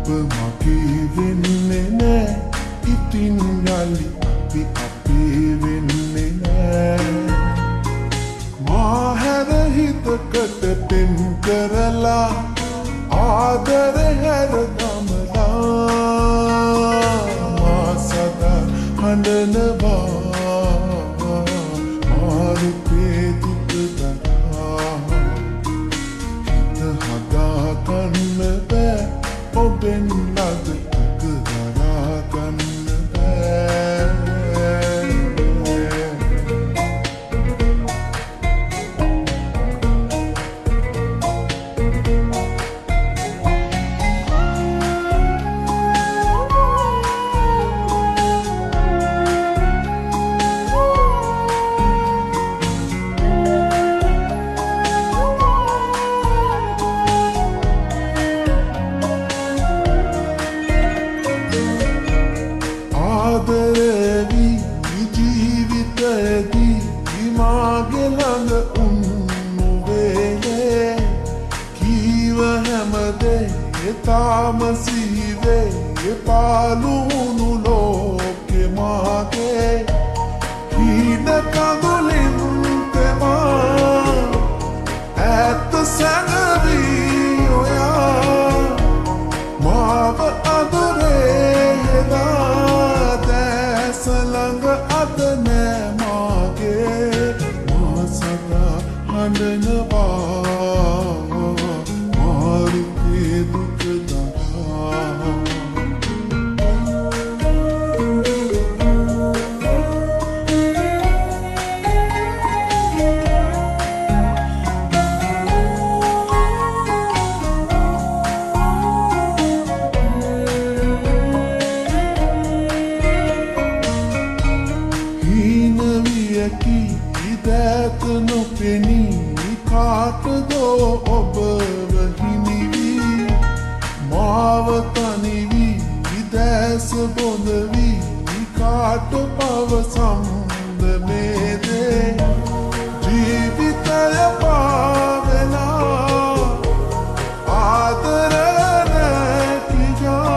මගේ වෙන්නේ නෑ ඉතින් යලි අපි අපේ වෙන්නේ නෑ මා හැර හිතකට පෙම් කරලා ආදර හැර ගමලා මා සදා හඬනවා මාරුපේ දුක දරා හිත හදා ගන්න බෑ ඔබෙන් ලද දුක දරා ගන්න බෑ ආදරවි ජීවිතයේදී මාගේ ළඟ උන්නු වේලේ කීව හැමදේ තාම සිහිවේ පාළු වුණු ලෝකෙ මාගේ හීන කඳුලින් තෙමා ඇත්ත සැඟවී ඔයා මාව අදරේ සලඟ අද නෑ මාගේ මා සදා හඬනවා මාරුකේ දුක දරා ඉදැත නොපෙනී කාටදෝ ඔබව හිමිවී මාව තනිවී ඉදැස බොඳවී කාට පවසම්ද මේදේ ජීවිතය පාවෙලා ආදර නැතිජා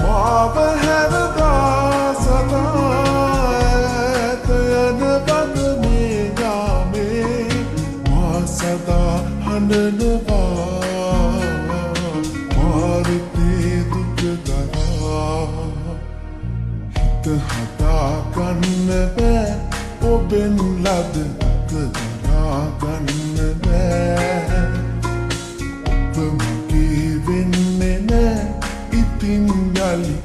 මාව හැරදා සදා සදා හඬනවා මාරුපේ දුක දරා හිත හදා ගන්න බෑ ඔබෙන් ලද දුක දරා ගන්න බෑ ඔබ මගේ වෙන්නේ නෑ ඉතින් යලි